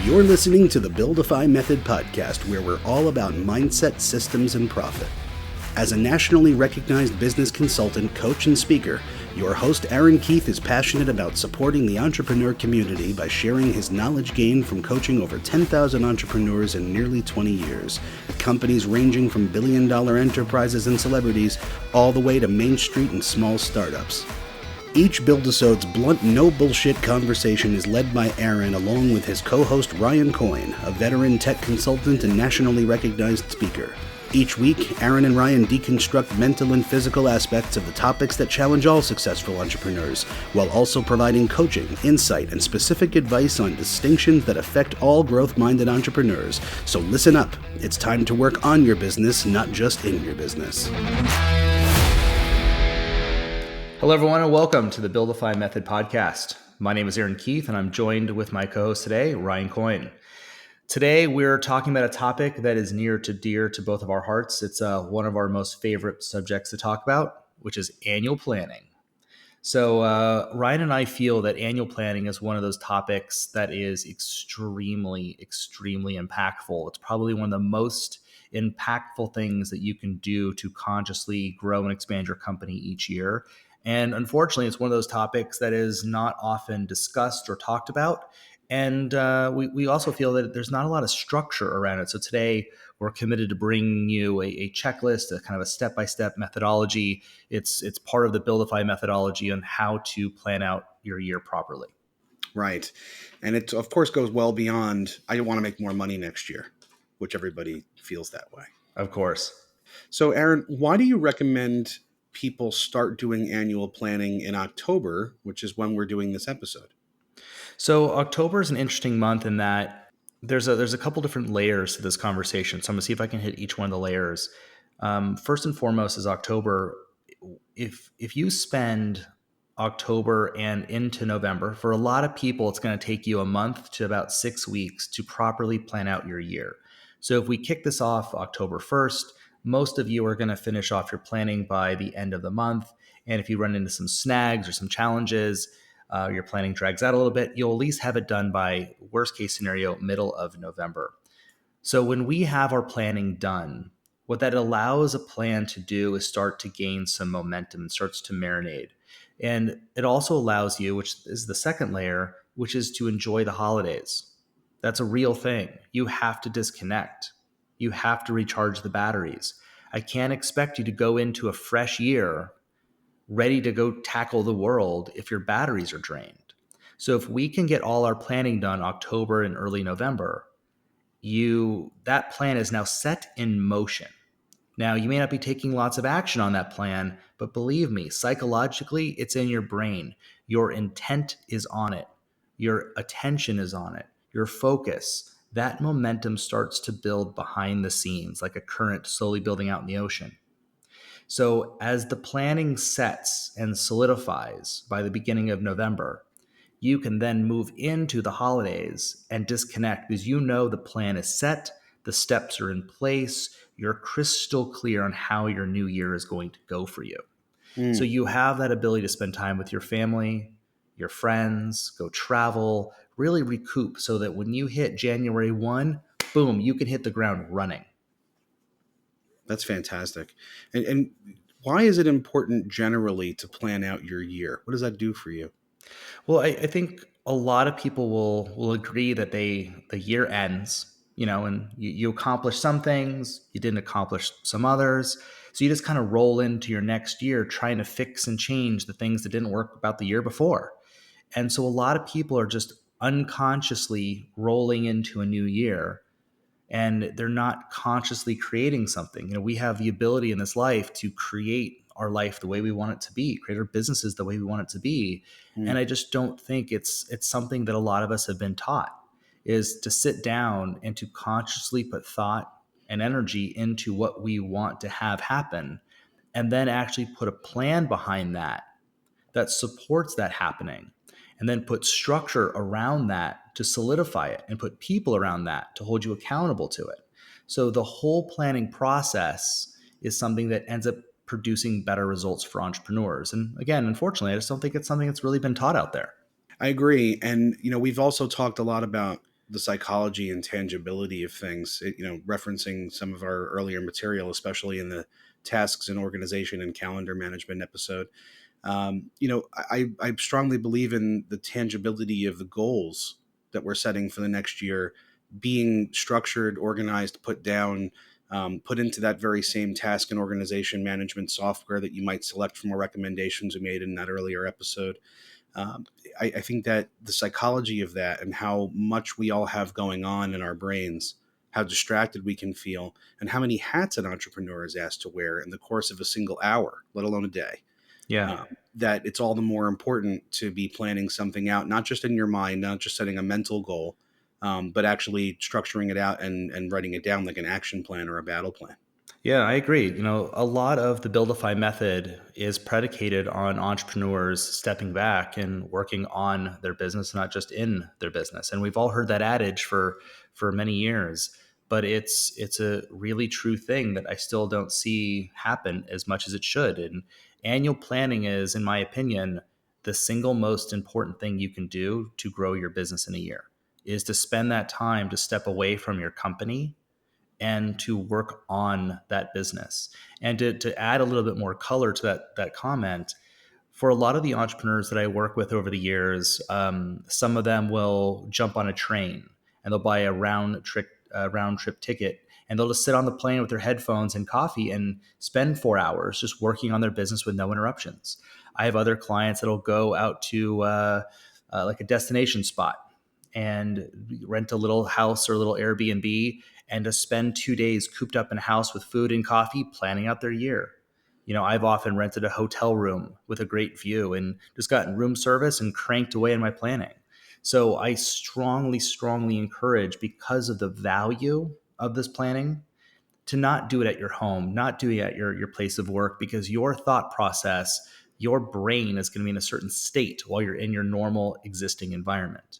You're listening to the Buildify Method podcast, where we're all about mindset, systems, and profit. As a nationally recognized business consultant, coach, and speaker, your host Aaron Keith is passionate about supporting the entrepreneur community by sharing his knowledge gained from coaching over 10,000 entrepreneurs in nearly 20 years, at companies ranging from billion-dollar enterprises and celebrities all the way to Main Street and small startups. Each Build-isode's blunt, no-bullshit conversation is led by Aaron along with his co-host Ryan Coyne, a veteran tech consultant and nationally recognized speaker. Each week, Aaron and Ryan deconstruct mental and physical aspects of the topics that challenge all successful entrepreneurs, while also providing coaching, insight, and specific advice on distinctions that affect all growth-minded entrepreneurs. So listen up. It's time to work on your business, not just in your business. Hello, everyone, and welcome to the Buildify Method podcast. My name is Aaron Keith, and I'm joined with my co-host today, Ryan Coyne. Today, we're talking about a topic that is near to dear to both of our hearts. It's one of our most favorite subjects to talk about, which is annual planning. So Ryan and I feel that annual planning is one of those topics that is extremely impactful. It's probably one of the most impactful things that you can do to consciously grow and expand your company each year. And unfortunately, it's one of those topics that is not often discussed or talked about. And we also feel that there's not a lot of structure around it. So today, we're committed to bringing you a checklist, a kind of a step-by-step methodology. It's part of the Buildify methodology on how to plan out your year properly. Right. And it, of course, goes well beyond, I want to make more money next year, which everybody feels that way. Of course. So, Aaron, why do you recommend people start doing annual planning in October, which is when we're doing this episode? So October is an interesting month in that there's a couple different layers to this conversation. So I'm going to see if I can hit each one of the layers. First and foremost is October. If you spend October and into November, for a lot of people, it's going to take you a month to about 6 weeks to properly plan out your year. So if we kick this off October 1st, most of you are going to finish off your planning by the end of the month. And if you run into some snags or some challenges, your planning drags out a little bit, you'll at least have it done by, worst case scenario, middle of November. So when we have our planning done, what that allows a plan to do is start to gain some momentum and starts to marinate. And it also allows you, which is the second layer, which is to enjoy the holidays. That's a real thing. You have to disconnect. You have to recharge the batteries. I can't expect you to go into a fresh year ready to go tackle the world if your batteries are drained. So if we can get all our planning done October and early November, that plan is now set in motion. Now, you may not be taking lots of action on that plan, but believe me, psychologically, it's in your brain. Your intent is on it. Your attention is on it. Your focus. That momentum starts to build behind the scenes, like a current slowly building out in the ocean. So as the planning sets and solidifies by the beginning of November, you can then move into the holidays and disconnect because you know the plan is set, the steps are in place, you're crystal clear on how your new year is going to go for you. So you have that ability to spend time with your family, your friends, go travel, really recoup so that when you hit January 1, boom, you can hit the ground running. That's fantastic. And why is it important generally to plan out your year? What does that do for you? Well, I think a lot of people will agree that the year ends, and you accomplish some things, you didn't accomplish some others. So you just kind of roll into your next year trying to fix and change the things that didn't work about the year before. And so a lot of people are just unconsciously rolling into a new year, and they're not consciously creating something. We have the ability in this life to create our life the way we want it to be, create our businesses the way we want it to be. And I just don't think it's something that a lot of us have been taught, is to sit down and to consciously put thought and energy into what we want to have happen, and then actually put a plan behind that supports that happening, and then put structure around that to solidify it and put people around that to hold you accountable to it. So the whole planning process is something that ends up producing better results for entrepreneurs. And again, unfortunately, I just don't think it's something that's really been taught out there. I agree. And, we've also talked a lot about the psychology and tangibility of things, referencing some of our earlier material, especially in the tasks and organization and calendar management episode. I strongly believe in the tangibility of the goals that we're setting for the next year being structured, organized, put down, put into that very same task and organization management software that you might select from our recommendations we made in that earlier episode. I think that the psychology of that and how much we all have going on in our brains, how distracted we can feel, and how many hats an entrepreneur is asked to wear in the course of a single hour, let alone a day. Yeah. That it's all the more important to be planning something out, not just in your mind, not just setting a mental goal, but actually structuring it out and writing it down like an action plan or a battle plan. Yeah, I agree. A lot of the Buildify method is predicated on entrepreneurs stepping back and working on their business, not just in their business. And we've all heard that adage for many years, but it's a really true thing that I still don't see happen as much as it should. And annual planning is, in my opinion, the single most important thing you can do to grow your business in a year is to spend that time to step away from your company and to work on that business. And to add a little bit more color to that comment, for a lot of the entrepreneurs that I work with over the years, some of them will jump on a train and they'll buy a round trip ticket, and they'll just sit on the plane with their headphones and coffee and spend 4 hours just working on their business with no interruptions. I have other clients that'll go out to like a destination spot and rent a little house or a little Airbnb and to spend 2 days cooped up in a house with food and coffee, planning out their year. I've often rented a hotel room with a great view and just gotten room service and cranked away in my planning. So I strongly, strongly encourage, because of the value of this planning, to not do it at your home, not do it at your place of work, because your thought process, your brain is going to be in a certain state while you're in your normal existing environment.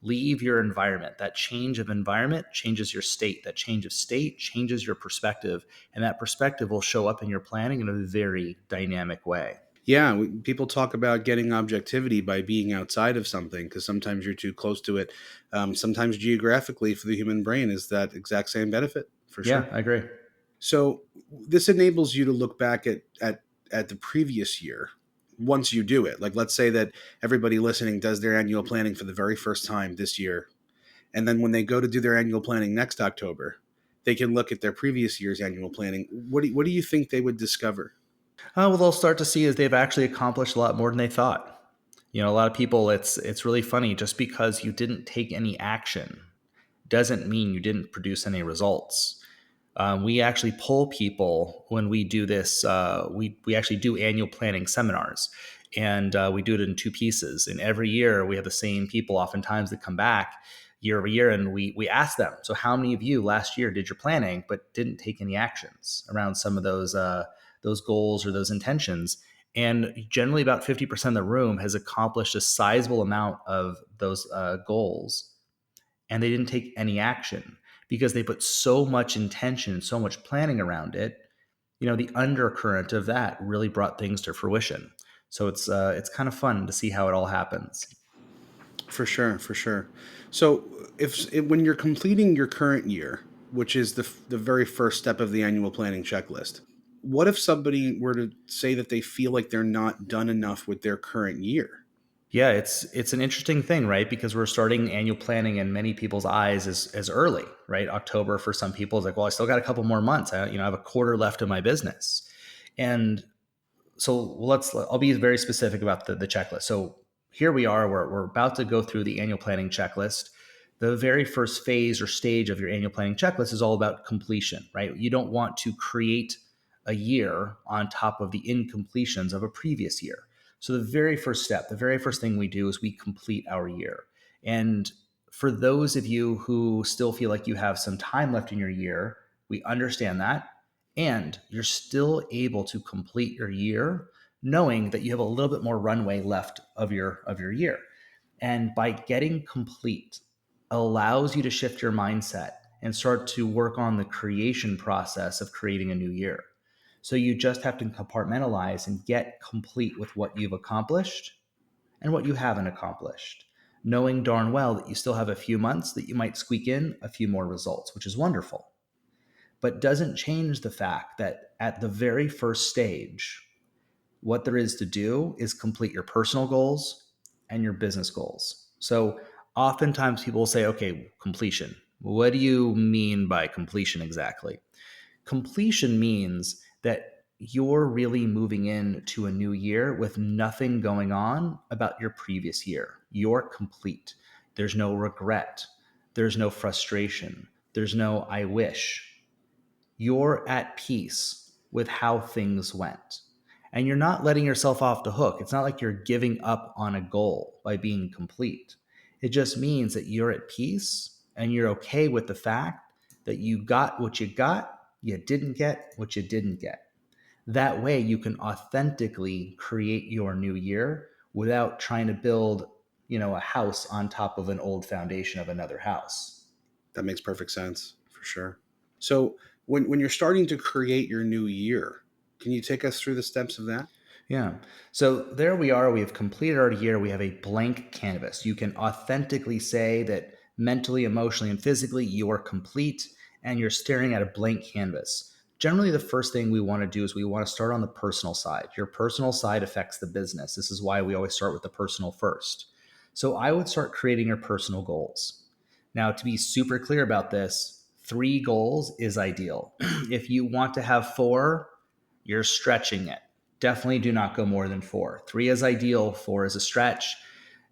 Leave your environment. That change of environment changes your state. That change of state changes your perspective. And that perspective will show up in your planning in a very dynamic way. Yeah, people talk about getting objectivity by being outside of something because sometimes you're too close to it. Sometimes geographically, for the human brain, is that exact same benefit for Yeah, sure. I agree. So this enables you to look back at the previous year once you do it. Like, let's say that everybody listening does their annual planning for the very first time this year, and then when they go to do their annual planning next October, they can look at their previous year's annual planning. What do you think they would discover? Well, they'll start to see is they've actually accomplished a lot more than they thought. A lot of people, it's really funny. Just because you didn't take any action doesn't mean you didn't produce any results. We actually poll people when we do this. We actually do annual planning seminars, and we do it in two pieces. And every year we have the same people, oftentimes, that come back year over year, and we ask them, so how many of you last year did your planning but didn't take any actions around some of those goals or those intentions? And generally, about 50% of the room has accomplished a sizable amount of those goals, and they didn't take any action because they put so much intention and so much planning around it. The undercurrent of that really brought things to fruition. So it's kind of fun to see how it all happens. For sure, for sure. So, if when you're completing your current year, which is the very first step of the annual planning checklist, what if somebody were to say that they feel like they're not done enough with their current year? Yeah, it's an interesting thing, right? Because we're starting annual planning in many people's eyes as early, right? October for some people is like, well, I still got a couple more months. I have a quarter left of my business, and so I'll be very specific about the checklist. So here we are, we're about to go through the annual planning checklist. The very first phase or stage of your annual planning checklist is all about completion, right? You don't want to create a year on top of the incompletions of a previous year. So the very first step, the very first thing we do is we complete our year. And for those of you who still feel like you have some time left in your year, we understand that, and you're still able to complete your year knowing that you have a little bit more runway left of your year. And by getting complete allows you to shift your mindset and start to work on the creation process of creating a new year. So you just have to compartmentalize and get complete with what you've accomplished and what you haven't accomplished. knowing darn well that you still have a few months that you might squeak in a few more results, which is wonderful, but doesn't change the fact that at the very first stage, what there is to do is complete your personal goals and your business goals. So oftentimes people will say, okay, completion. What do you mean by completion exactly? Completion means that you're really moving into a new year with nothing going on about your previous year. You're complete. There's no regret. There's no frustration. There's no I wish. You're at peace with how things went. And you're not letting yourself off the hook. It's not like you're giving up on a goal by being complete. It just means that you're at peace and you're okay with the fact that you got what you didn't get what you didn't get. That way you can authentically create your new year without trying to build, a house on top of an old foundation of another house. That makes perfect sense, for sure. So when you're starting to create your new year, can you take us through the steps of that? Yeah. So there we are. We have completed our year. We have a blank canvas. You can authentically say that mentally, emotionally, and physically, you're complete and you're staring at a blank canvas. Generally, the first thing we want to do is we want to start on the personal side. Your personal side affects the business. This is why we always start with the personal first. So I would start creating your personal goals. Now, to be super clear about this, 3 goals is ideal. If you want to have 4, you're stretching it. Definitely do not go more than 4. 3 is ideal, 4 is a stretch.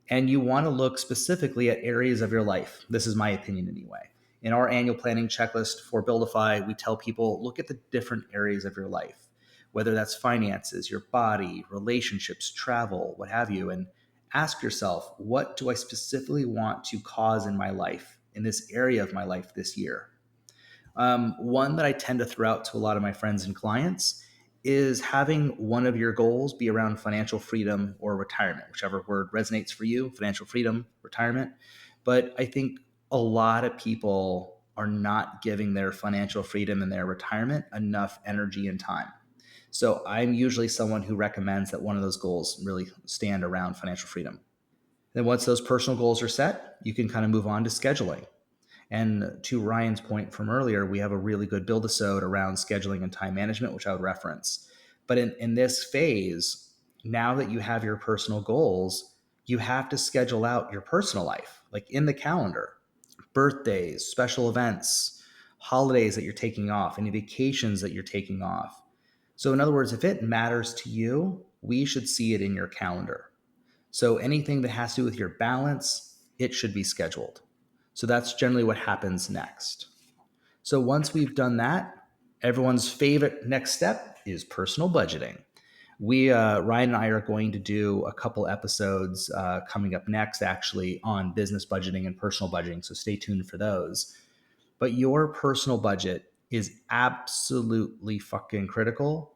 And you want to look specifically at areas of your life. This is my opinion anyway. In our annual planning checklist for Buildify, we tell people look at the different areas of your life, whether that's finances, your body, relationships, travel, what have you, and ask yourself, what do I specifically want to cause in my life, in this area of my life this year? One that I tend to throw out to a lot of my friends and clients is having one of your goals be around financial freedom or retirement, whichever word resonates for you, financial freedom, retirement. But I think a lot of people are not giving their financial freedom and their retirement enough energy and time. So I'm usually someone who recommends that one of those goals really stand around financial freedom. Then once those personal goals are set, you can kind of move on to scheduling. And to Ryan's point from earlier, we have a really good build-isode around scheduling and time management, which I would reference. But in this phase, now that you have your personal goals, you have to schedule out your personal life, like in the calendar, birthdays, special events, holidays that you're taking off, any vacations that you're taking off. So in other words, if it matters to you, we should see it in your calendar. So anything that has to do with your balance, it should be scheduled. So that's generally what happens next. So once we've done that, everyone's favorite next step is personal budgeting. Ryan and I are going to do a couple episodes coming up next, actually, on business budgeting and personal budgeting. So stay tuned for those. But your personal budget is absolutely fucking critical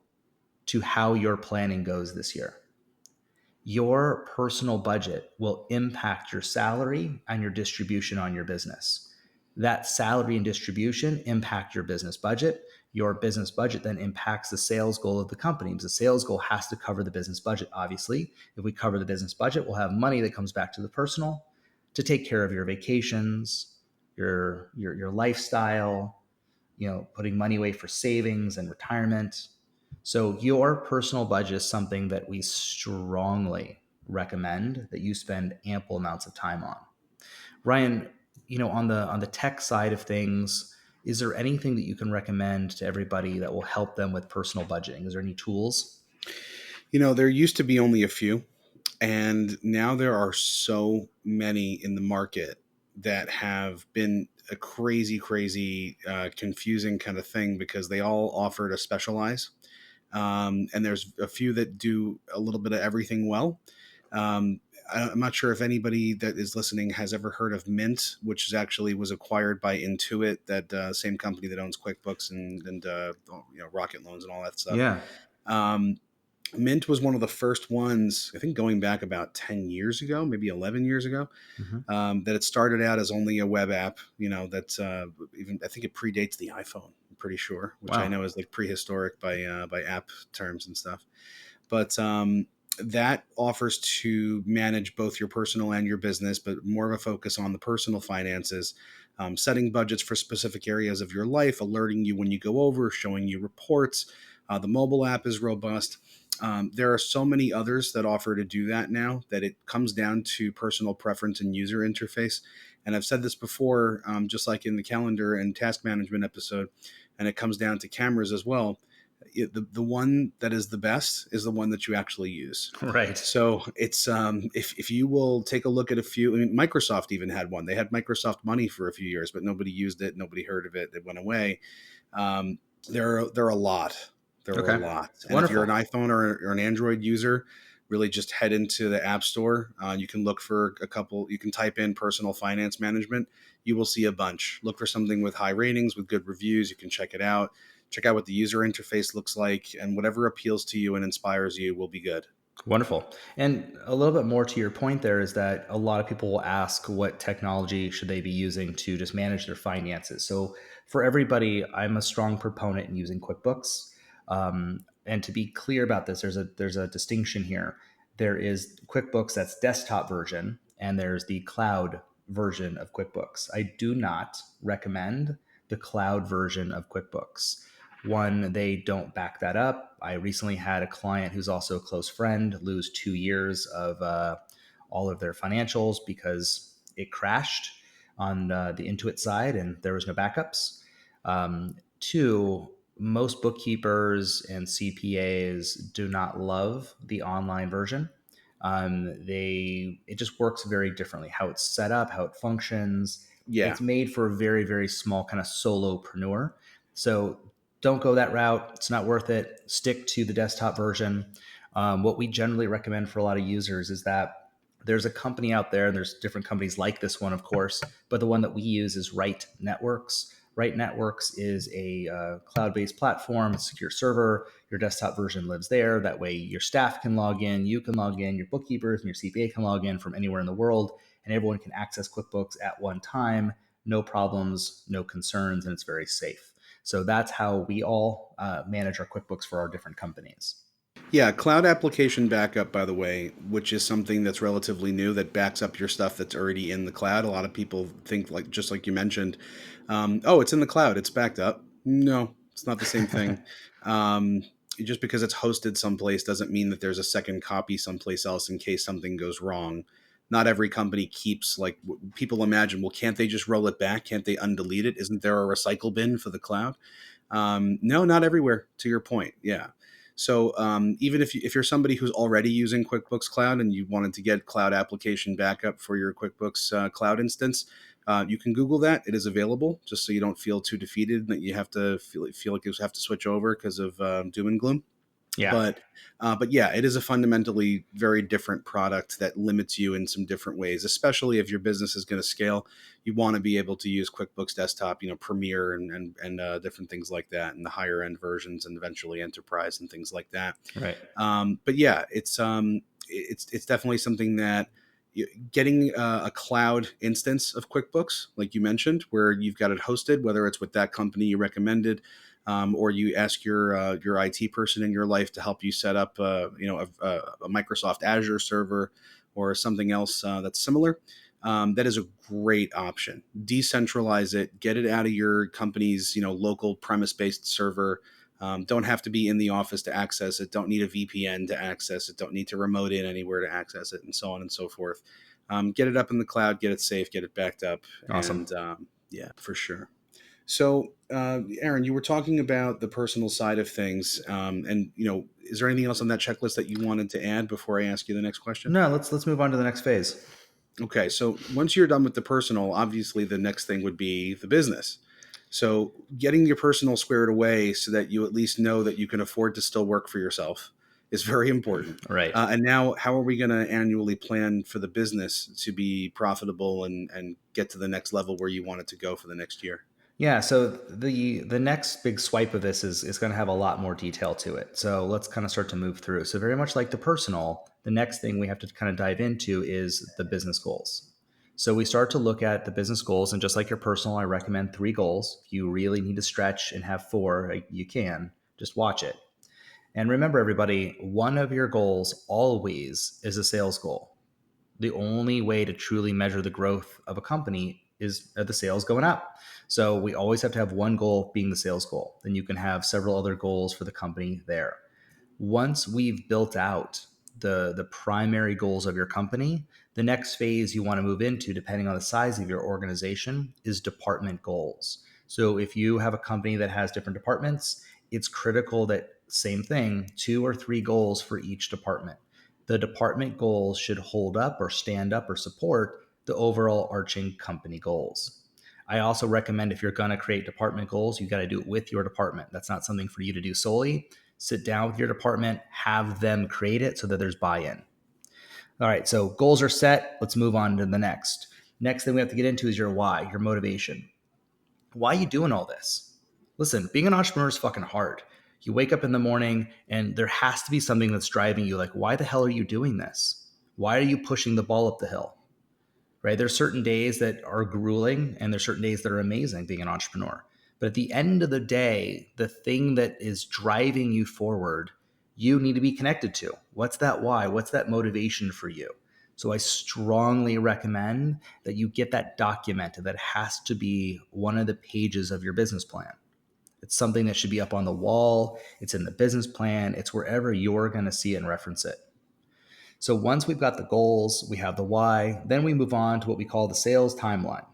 to how your planning goes this year. Your personal budget will impact your salary and your distribution on your business. That salary and distribution impact your business budget. Your business budget then impacts the sales goal of the company. The sales goal has to cover the business budget, obviously. If we cover the business budget, we'll have money that comes back to the personal to take care of your vacations, your lifestyle, putting money away for savings and retirement. So your personal budget is something that we strongly recommend that you spend ample amounts of time on. Ryan, on the tech side of things, is there anything that you can recommend to everybody that will help them with personal budgeting? Is there any tools? There used to be only a few, and now there are so many in the market that have been a crazy, crazy, confusing kind of thing because they all offer to specialize. And there's a few that do a little bit of everything well. I'm not sure if anybody that is listening has ever heard of Mint, which was acquired by Intuit, that same company that owns QuickBooks and Rocket Loans and all that stuff. Yeah. Mint was one of the first ones, I think, going back about 10 years ago, maybe 11 years ago, that it started out as only a web app, that's even, I think it predates the iPhone, I'm pretty sure, which I know is like prehistoric by app terms and stuff. But that offers to manage both your personal and your business, but more of a focus on the personal finances, setting budgets for specific areas of your life, alerting you when you go over, showing you reports. The mobile app is robust. There are so many others that offer to do that now that it comes down to personal preference and user interface. And I've said this before, just like in the calendar and task management episode, and it comes down to cameras as well. The one that is the best is the one that you actually use. Right. So it's if you will take a look at a few. I mean, Microsoft even had one. They had Microsoft Money for a few years, but nobody used it. Nobody heard of it. It went away. Um, there are a lot. There are a Okay. lot. And if you're an Wonderful. iPhone or an Android user, really just head into the App Store. You can look for a couple. You can type in personal finance management. You will see a bunch. Look for something with high ratings, with good reviews. You can check it out. Check out what the user interface looks like, and whatever appeals to you and inspires you will be good. Wonderful. And a little bit more to your point there is that a lot of people will ask what technology should they be using to just manage their finances. So for everybody, I'm a strong proponent in using QuickBooks. And to be clear about this, there's a distinction here. There is QuickBooks that's desktop version, and there's the cloud version of QuickBooks. I do not recommend the cloud version of QuickBooks. One, they don't back that up. I recently had a client who's also a close friend lose 2 years of all of their financials because it crashed on the Intuit side and there was no backups. Two, most bookkeepers and CPAs do not love the online version. It just works very differently. How it's set up, how it functions. Yeah. It's made for a very, very small kind of solopreneur. So don't go that route. It's not worth it. Stick to the desktop version. What we generally recommend for a lot of users is that there's a company out there, and there's different companies like this one, of course, but the one that we use is Right Networks. Right Networks is a cloud-based platform, a secure server. Your desktop version lives there. That way your staff can log in, you can log in, your bookkeepers and your CPA can log in from anywhere in the world, and everyone can access QuickBooks at one time. No problems, no concerns, and it's very safe. So that's how we all manage our QuickBooks for our different companies. Yeah, cloud application backup, by the way, which is something that's relatively new that backs up your stuff that's already in the cloud. A lot of people think, like just like you mentioned, oh, it's in the cloud, it's backed up. No, it's not the same thing. Um, just because it's hosted someplace doesn't mean that there's a second copy someplace else in case something goes wrong. Not every company keeps, like people imagine, well, can't they just roll it back? Can't they undelete it? Isn't there a recycle bin for the cloud? No, not everywhere. To your point, yeah. So even if you're somebody who's already using QuickBooks Cloud and you wanted to get cloud application backup for your QuickBooks Cloud instance, you can Google that. It is available, just so you don't feel too defeated that you have to feel like you have to switch over because of doom and gloom. Yeah. But yeah, it is a fundamentally very different product that limits you in some different ways, especially if your business is going to scale. You want to be able to use QuickBooks Desktop, Premier and different things like that, and the higher end versions, and eventually Enterprise and things like that. Right. But yeah, it's definitely something that getting a cloud instance of QuickBooks, like you mentioned, where you've got it hosted, whether it's with that company you recommended, or you ask your IT person in your life to help you set up, a Microsoft Azure server or something else that's similar. That is a great option. Decentralize it, get it out of your company's local premise-based server. Don't have to be in the office to access it. Don't need a VPN to access it. Don't need to remote in anywhere to access it, and so on and so forth. Get it up in the cloud, get it safe, get it backed up, Awesome. and yeah, for sure. So, Aaron, you were talking about the personal side of things, and is there anything else on that checklist that you wanted to add before I ask you the next question? No, let's move on to the next phase. Okay, so once you're done with the personal, obviously the next thing would be the business. So, getting your personal squared away so that you at least know that you can afford to still work for yourself is very important. Right. And now, how are we going to annually plan for the business to be profitable and get to the next level where you want it to go for the next year? Yeah, so the next big swipe of this is going to have a lot more detail to it. So let's kind of start to move through. So very much like the personal, the next thing we have to kind of dive into is the business goals. So we start to look at the business goals, and just like your personal, I recommend 3 goals. If you really need to stretch and have 4, you can just watch it. And remember, everybody, one of your goals always is a sales goal. The only way to truly measure the growth of a company is the sales going up. So we always have to have one goal being the sales goal. Then you can have several other goals for the company there. Once we've built out the primary goals of your company, the next phase you want to move into, depending on the size of your organization, is department goals. So if you have a company that has different departments, it's critical that, same thing, 2 or 3 goals for each department. The department goals should hold up or stand up or support the overall arching company goals. I also recommend, if you're going to create department goals, you got to do it with your department. That's not something for you to do solely. Sit down with your department, have them create it so that there's buy-in. All right, so goals are set. Let's move on to the next. Next thing we have to get into is your why, your motivation. Why are you doing all this? Listen, being an entrepreneur is fucking hard. You wake up in the morning and there has to be something that's driving you. Like, why the hell are you doing this? Why are you pushing the ball up the hill? Right? There's certain days that are grueling and there's certain days that are amazing being an entrepreneur. But at the end of the day, the thing that is driving you forward, you need to be connected to. What's that why? What's that motivation for you? So I strongly recommend that you get that documented. That has to be one of the pages of your business plan. It's something that should be up on the wall. It's in the business plan. It's wherever you're going to see it and reference it. So once we've got the goals, we have the why, then we move on to what we call the sales timeline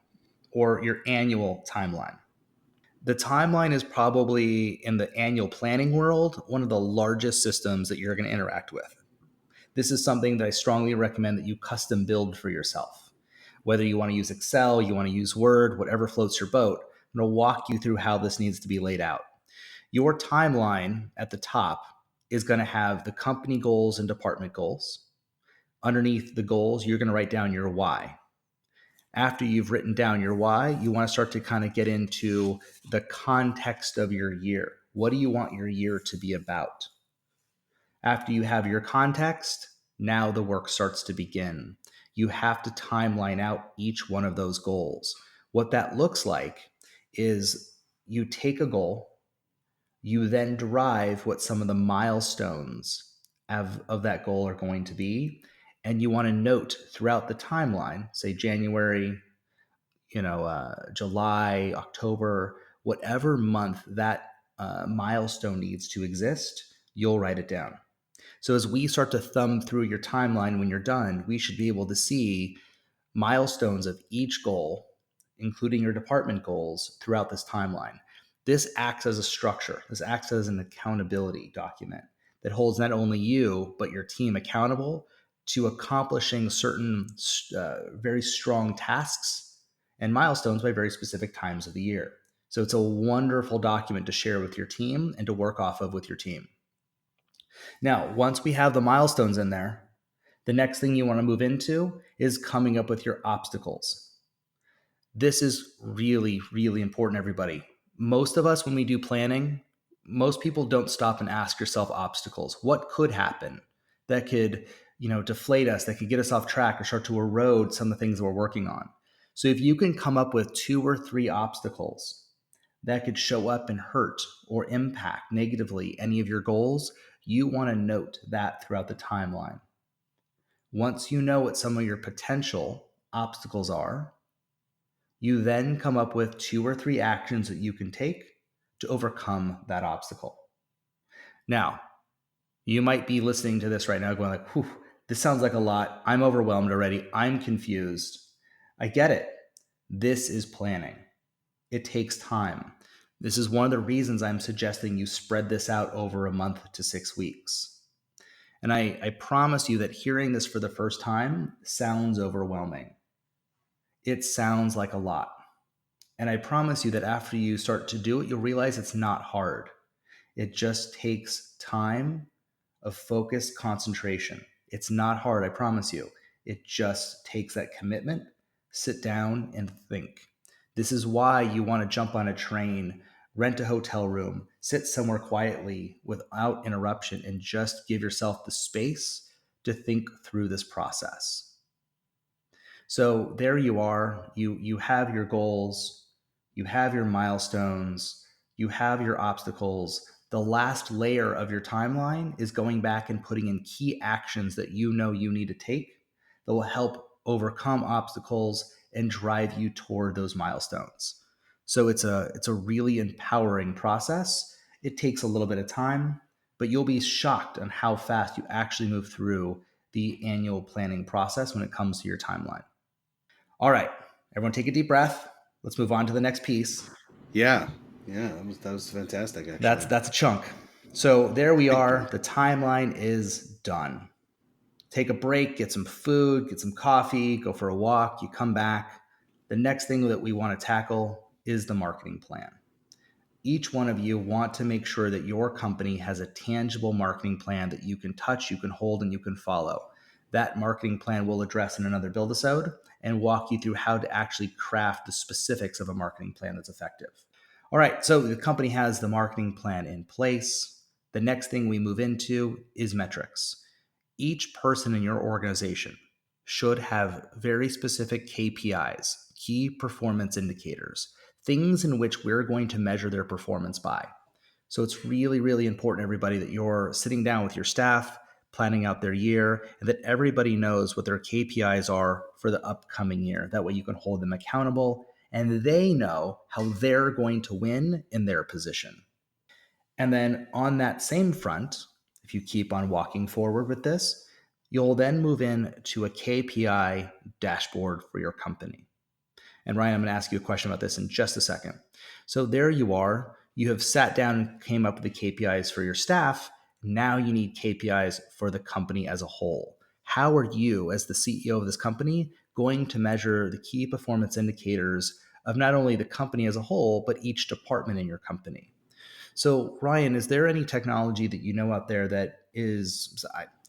or your annual timeline. The timeline is probably, in the annual planning world, one of the largest systems that you're going to interact with. This is something that I strongly recommend that you custom build for yourself. Whether you want to use Excel, you want to use Word, whatever floats your boat, I'm going to walk you through how this needs to be laid out. Your timeline at the top is going to have the company goals and department goals. Underneath the goals, you're going to write down your why. After you've written down your why, you want to start to kind of get into the context of your year. What do you want your year to be about? After you have your context, now the work starts to begin. You have to timeline out each one of those goals. What that looks like is you take a goal, you then derive what some of the milestones of that goal are going to be. And you want to note throughout the timeline, say January, July, October, whatever month that milestone needs to exist, you'll write it down. So as we start to thumb through your timeline when you're done, we should be able to see milestones of each goal, including your department goals, throughout this timeline. This acts as a structure. This acts as an accountability document that holds not only you, but your team accountable to accomplishing certain very strong tasks and milestones by very specific times of the year. So it's a wonderful document to share with your team and to work off of with your team. Now, once we have the milestones in there, the next thing you want to move into is coming up with your obstacles. This is really, really important, everybody. Most of us, when we do planning, most people don't stop and ask yourself obstacles. What could happen that could, deflate us, that could get us off track or start to erode some of the things that we're working on? So if you can come up with 2 or 3 obstacles that could show up and hurt or impact negatively any of your goals, you want to note that throughout the timeline. Once you know what some of your potential obstacles are, you then come up with 2 or 3 actions that you can take to overcome that obstacle. Now, you might be listening to this right now going like, whew, this sounds like a lot. I'm overwhelmed already. I'm confused. I get it. This is planning. It takes time. This is one of the reasons I'm suggesting you spread this out over a month to 6 weeks. And I promise you that hearing this for the first time sounds overwhelming. It sounds like a lot. And I promise you that after you start to do it, you'll realize it's not hard. It just takes time of focused concentration. It's not hard, I promise you. It just takes that commitment. Sit down and think. This is why you want to jump on a train, rent a hotel room, sit somewhere quietly without interruption, and just give yourself the space to think through this process. So there you are. You have your goals, you have your milestones, you have your obstacles. The last layer of your timeline is going back and putting in key actions that you know you need to take that will help overcome obstacles and drive you toward those milestones. So it's a really empowering process. It takes a little bit of time, but you'll be shocked on how fast you actually move through the annual planning process when it comes to your timeline. All right, everyone take a deep breath. Let's move on to the next piece. Yeah, yeah, that was fantastic, That's actually. that's a chunk. So there we are. The timeline is done. Take a break, get some food, get some coffee, go for a walk, you come back. The next thing that we want to tackle is the marketing plan. Each one of you want to make sure that your company has a tangible marketing plan that you can touch, you can hold, and you can follow. That marketing plan we'll address in another Build-isode and walk you through how to actually craft the specifics of a marketing plan that's effective. All right, so the company has the marketing plan in place. The next thing we move into is metrics. Each person in your organization should have very specific KPIs, key performance indicators, things in which we're going to measure their performance by. So it's really, really important, everybody, that you're sitting down with your staff, planning out their year, and that everybody knows what their KPIs are for the upcoming year. That way you can hold them accountable and they know how they're going to win in their position. And then on that same front, if you keep on walking forward with this, you'll then move in to a KPI dashboard for your company. And Ryan, I'm going to ask you a question about this in just a second. So there you are. You have sat down and came up with the KPIs for your staff. Now you need KPIs for the company as a whole. How are you, as the CEO of this company, going to measure the key performance indicators of not only the company as a whole, but each department in your company? So, Ryan, is there any technology that you know out there that is,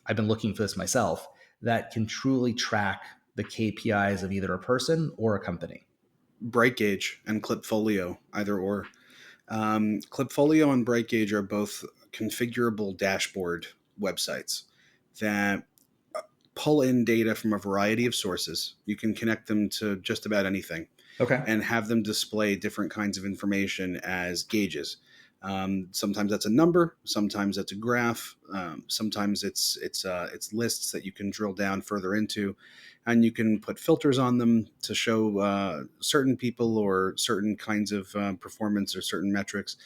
I've been looking for this myself, that can truly track the KPIs of either a person or a company? Bright Gauge and Clipfolio, either or. Clipfolio and Bright Gauge are both configurable dashboard websites that pull in data from a variety of sources. You can connect them to just about anything Okay. and have them display different kinds of information as gauges. Sometimes that's a number, sometimes that's a graph, sometimes it's lists that you can drill down further into, and you can put filters on them to show certain people or certain kinds of performance or certain metrics.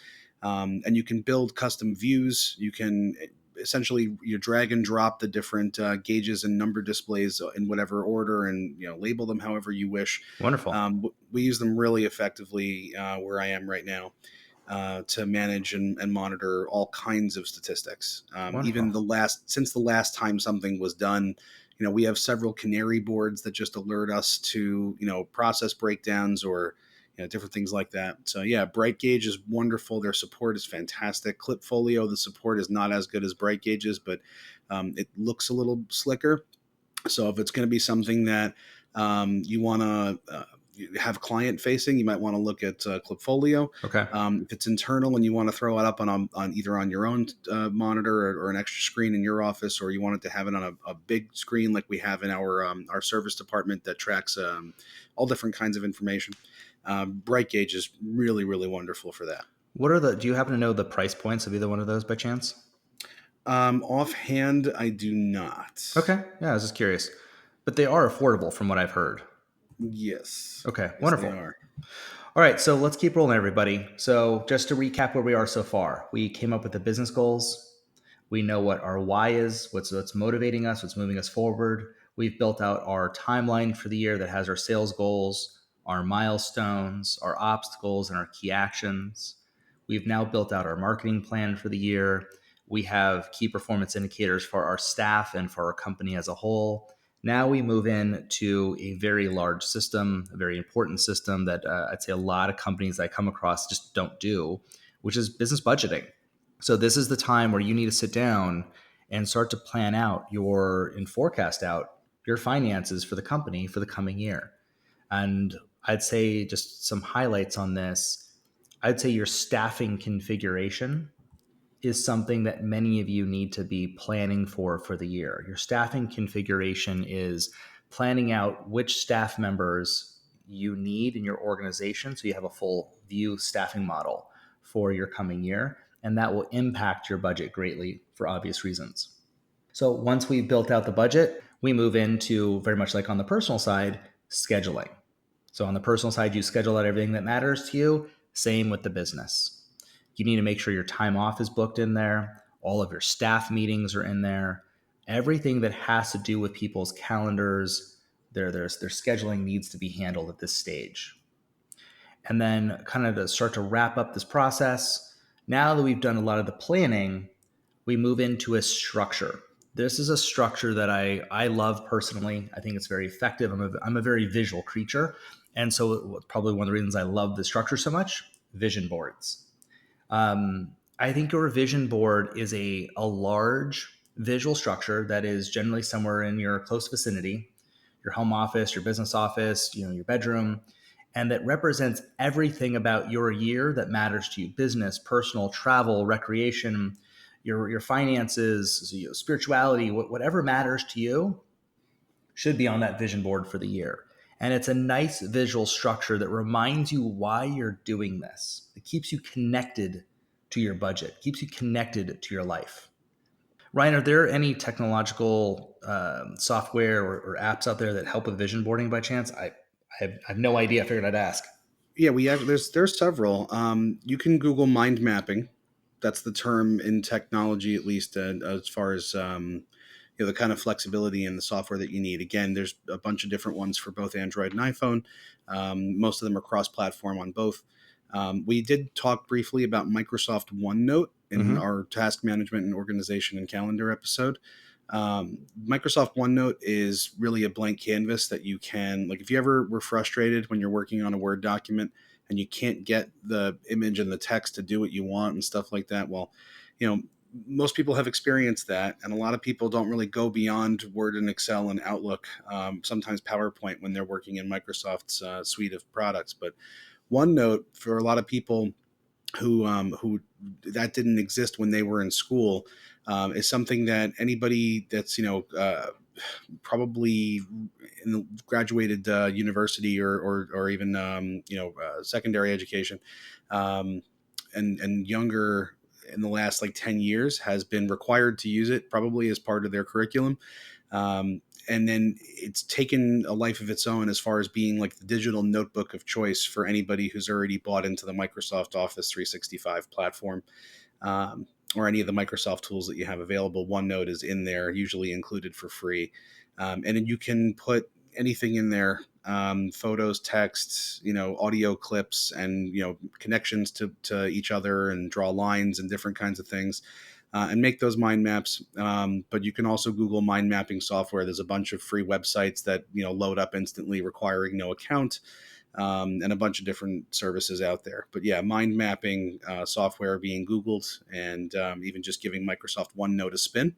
And you can build custom views. You can essentially you drag and drop the different gauges and number displays in whatever order, and label them however you wish. Wonderful. We use them really effectively where I am right now to manage and monitor all kinds of statistics. Wonderful. Even since the last time something was done, we have several canary boards that just alert us to process breakdowns or different things like that. So yeah, Bright Gauge is wonderful. Their support is fantastic. Clipfolio, the support is not as good as Bright Gauge's, but it looks a little slicker. So if it's going to be something that you want to have client facing, you might want to look at Clipfolio. Okay. If it's internal and you want to throw it up on either on your own monitor or an extra screen in your office, or you want it to have it on a big screen like we have in our service department that tracks all different kinds of information. Bright Gauge is really, really wonderful for that. Do you happen to know the price points of either one of those by chance? Offhand, I do not. Okay. Yeah, I was just curious. But they are affordable from what I've heard. Yes. Okay. Yes, Wonderful. they are. All right, so let's keep rolling, everybody. So just to recap where we are so far, we came up with the business goals. We know what our why is, what's motivating us, what's moving us forward. We've built out our timeline for the year that has our sales goals, our milestones, our obstacles, and our key actions. We've now built out our marketing plan for the year. We have key performance indicators for our staff and for our company as a whole. Now we move in to a very large system, a very important system that I'd say a lot of companies I come across just don't do, which is business budgeting. So this is the time where you need to sit down and start to plan out and forecast out your finances for the company for the coming year. And I'd say just some highlights on this. I'd say your staffing configuration is something that many of you need to be planning for the year. Your staffing configuration is planning out which staff members you need in your organization so you have a full view staffing model for your coming year. and that will impact your budget greatly for obvious reasons. So once we've built out the budget, we move into, very much like on the personal side, scheduling. So on the personal side, you schedule out everything that matters to you. Same with the business. You need to make sure your time off is booked in there. All of your staff meetings are in there. Everything that has to do with people's calendars, their scheduling needs to be handled at this stage. And then kind of to start to wrap up this process, now that we've done a lot of the planning, we move into a structure. This is a structure that I love personally. I think it's very effective. I'm a very visual creature. And so probably one of the reasons I love the structure so much, vision boards. I think your vision board is a large visual structure that is generally somewhere in your close vicinity, your home office, your business office, your bedroom, and that represents everything about your year that matters to you: business, personal, travel, recreation, your finances, spirituality, whatever matters to you should be on that vision board for the year. And it's a nice visual structure that reminds you why you're doing this. It keeps you connected to your budget, keeps you connected to your life. Ryan, are there any technological software or apps out there that help with vision boarding by chance? I have no idea. I figured I'd ask. Yeah, there's several. You can Google mind mapping. That's the term in technology, at least as far as the kind of flexibility in the software that you need. Again, there's a bunch of different ones for both Android and iPhone. Most of them are cross-platform on both. We did talk briefly about Microsoft OneNote in our task management and organization and calendar episode. Microsoft OneNote is really a blank canvas that you can, like, if you ever were frustrated when you're working on a Word document and you can't get the image and the text to do what you want and stuff like that, well, most people have experienced that, and a lot of people don't really go beyond Word and Excel and Outlook, sometimes PowerPoint, when they're working in Microsoft's suite of products. But OneNote, for a lot of people who that didn't exist when they were in school, is something that anybody that's probably in the graduated university or even secondary education and younger in the last 10 years has been required to use it, probably as part of their curriculum. And then it's taken a life of its own as far as being like the digital notebook of choice for anybody who's already bought into the Microsoft Office 365 platform, or any of the Microsoft tools that you have available. OneNote is in there, usually included for free. And then you can put anything in there, photos, texts, audio clips, and, connections to each other, and draw lines and different kinds of things. And make those mind maps. But you can also Google mind mapping software. There's a bunch of free websites that load up instantly, requiring no account, and a bunch of different services out there. But yeah, mind mapping software being Googled, and even just giving Microsoft OneNote a spin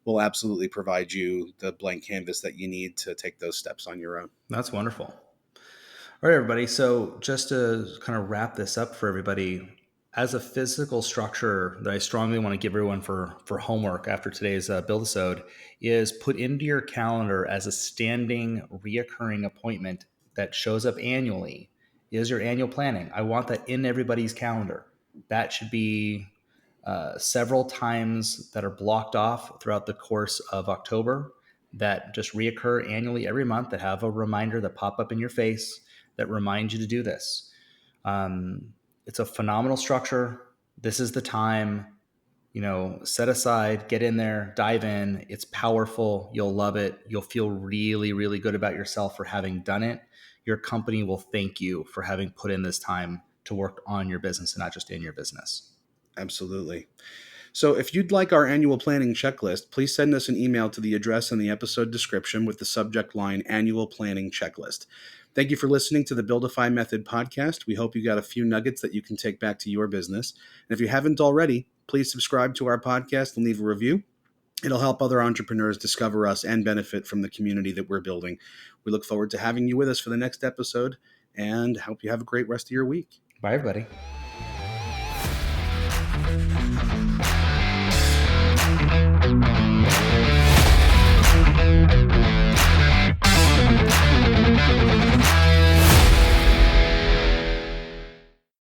will absolutely provide you the blank canvas that you need to take those steps on your own. That's wonderful. All right, everybody. So just to kind of wrap this up for everybody, as a physical structure that I strongly want to give everyone for homework after today's Build-isode is put into your calendar as a standing, reoccurring appointment that shows up annually is your annual planning. I want that in everybody's calendar. That should be several times that are blocked off throughout the course of October that just reoccur annually every month, that have a reminder that pop up in your face that remind you to do this. It's a phenomenal structure. This is the time, set aside, get in there, dive in. It's powerful. You'll love it. You'll feel really, really good about yourself for having done it. Your company will thank you for having put in this time to work on your business and not just in your business. Absolutely. So if you'd like our annual planning checklist, please send us an email to the address in the episode description with the subject line Annual Planning Checklist. Thank you for listening to the Buildify Method podcast. We hope you got a few nuggets that you can take back to your business. And if you haven't already, please subscribe to our podcast and leave a review. It'll help other entrepreneurs discover us and benefit from the community that we're building. We look forward to having you with us for the next episode, and hope you have a great rest of your week. Bye, everybody.